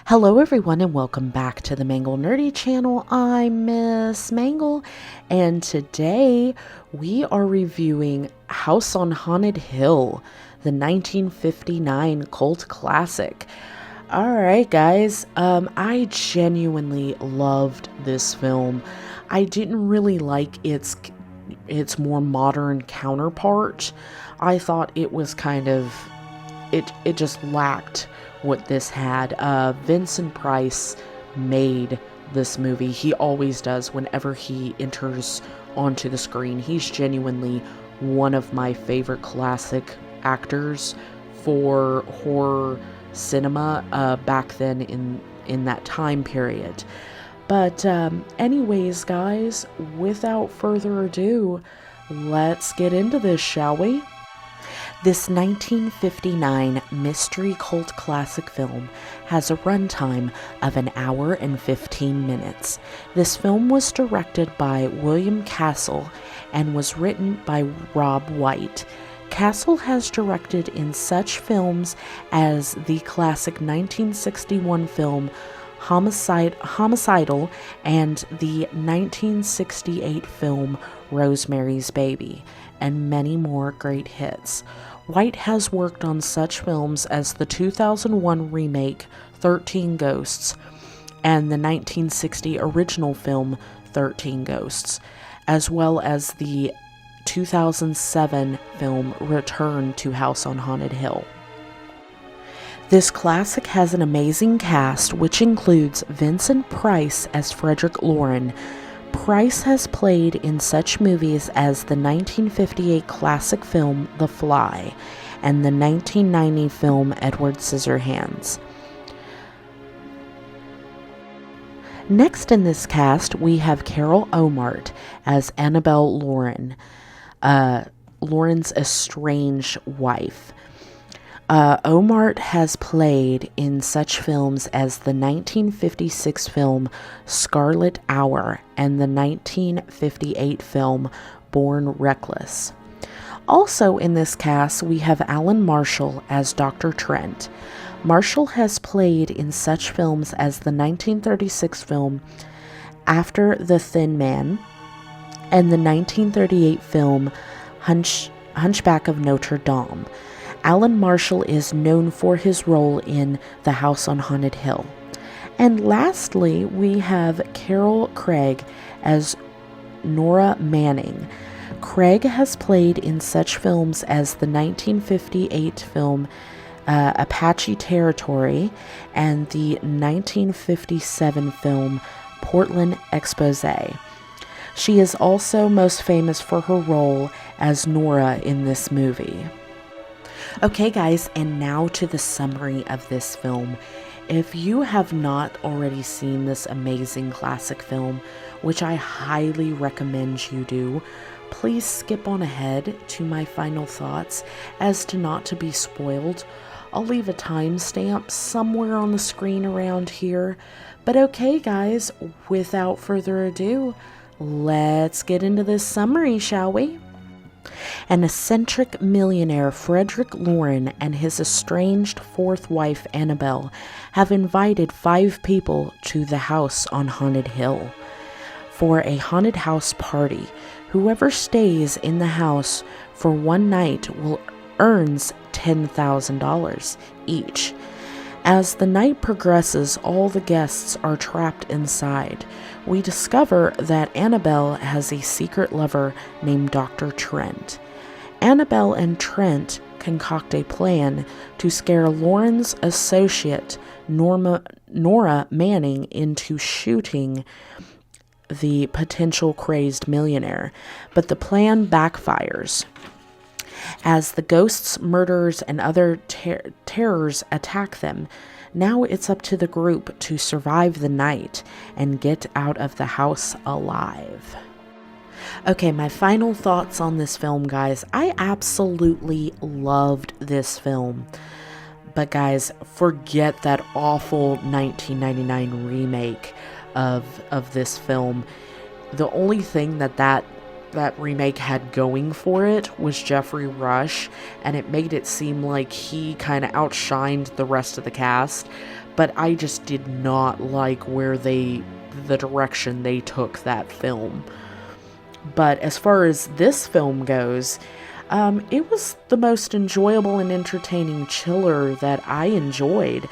Hello everyone and welcome back to the Mangle Nerdy channel. I'm Miss Mangle and today we are reviewing House on Haunted Hill, the 1959 cult classic. Alright guys, I genuinely loved this film. I didn't really like its more modern counterpart. I thought it was kind of, it just lacked what this had. Vincent Price made this movie. He always does whenever he enters onto the screen. He's genuinely one of my favorite classic actors for horror cinema back then in that time period. But anyways guys, without further ado, let's get into this, shall we? This 1959 mystery cult classic film has a runtime of an hour and 15 minutes. This film was directed by William Castle and was written by Rob White. Castle has directed in such films as the classic 1961 film Homicidal and the 1968 film Rosemary's Baby, and many more great hits. White has worked on such films as the 2001 remake 13 Ghosts and the 1960 original film 13 Ghosts, as well as the 2007 film Return to House on Haunted Hill. This classic has an amazing cast, which includes Vincent Price as Frederick Loren. Price has played in such movies as the 1958 classic film The Fly and the 1990 film Edward Scissorhands. Next in this cast, we have Carol Omart as Annabelle Loren, Loren's estranged wife. Omart has played in such films as the 1956 film Scarlet Hour and the 1958 film Born Reckless. Also in this cast, we have Alan Marshall as Dr. Trent. Marshall has played in such films as the 1936 film After the Thin Man and the 1938 film Hunchback of Notre Dame. Alan Marshall is known for his role in The House on Haunted Hill. And lastly, we have Carol Craig as Nora Manning. Craig has played in such films as the 1958 film Apache Territory and the 1957 film Portland Exposé. She is also most famous for her role as Nora in this movie. Okay guys, and now to the summary of this film. If you have not already seen this amazing classic film, which I highly recommend you do, please skip on ahead to my final thoughts as to not to be spoiled. I'll leave a timestamp somewhere on the screen around here. But okay guys, without further ado, let's get into this summary, shall we? An eccentric millionaire, Frederick Loren, and his estranged fourth wife, Annabelle, have invited 5 people to the house on Haunted Hill for a haunted house party. Whoever stays in the house for one night will earns $10,000 each. As the night progresses, all the guests are trapped inside. We discover that Annabelle has a secret lover named Dr. Trent. Annabelle and Trent concoct a plan to scare Loren's associate, Nora Manning, into shooting the potential crazed millionaire, but the plan backfires. As the ghosts, murderers, and other terrors attack them, now it's up to the group to survive the night and get out of the house alive. Okay, my final thoughts on this film, guys. I absolutely loved this film. But guys, forget that awful 1999 remake of this film. The only thing that remake had going for it was Jeffrey Rush, and it made it seem like he kind of outshined the rest of the cast. but I just did not like the direction they took that film. But as far as this film goes, it was the most enjoyable and entertaining chiller that I enjoyed.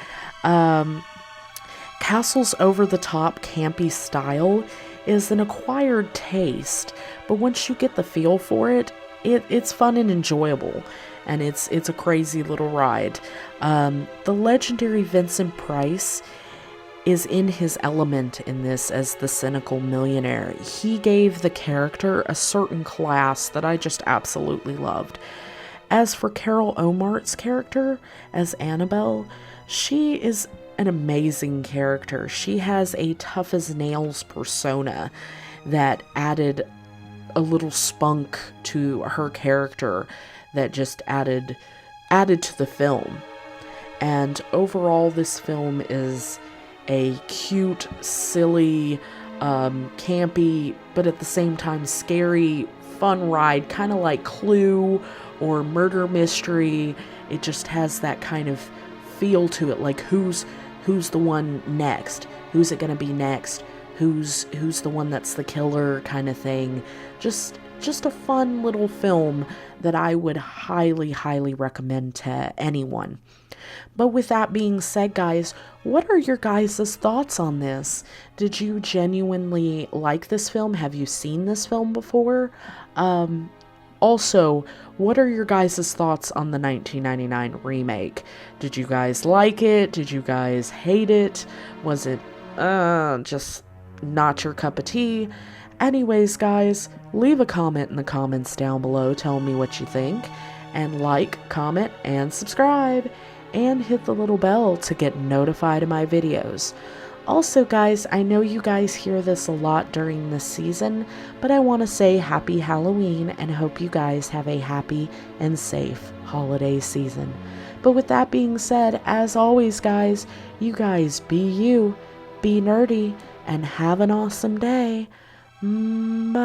Castle's over-the-top campy style is an acquired taste, but once you get the feel for it, it's fun and enjoyable, and it's a crazy little ride. The legendary Vincent Price is in his element in this as the cynical millionaire. He gave the character a certain class that I just absolutely loved. As for Carol Omart's character as Annabelle, she is an amazing character. She has a tough as nails persona that added a little spunk to her character that just added to the film. And overall, this film is a cute, silly, campy, but at the same time scary, fun ride, kind of like Clue or Murder Mystery. It just has that kind of feel to it, like who's the one next? Who's it gonna be next? Who's the one that's the killer kind of thing. Just a fun little film that I would highly, highly recommend to anyone. But with that being said, guys, what are your guys' thoughts on this? Did you genuinely like this film? Have you seen this film before? Also, what are your guys' thoughts on the 1999 remake? Did you guys like it? Did you guys hate it? Was it just not your cup of tea? Anyways, guys, leave a comment in the comments down below telling me what you think. And like, comment, and subscribe. And hit the little bell to get notified of my videos. Also, guys, I know you guys hear this a lot during this season, but I want to say happy Halloween and hope you guys have a happy and safe holiday season. But with that being said, as always, guys, you guys be you, be nerdy, and have an awesome day. Bye.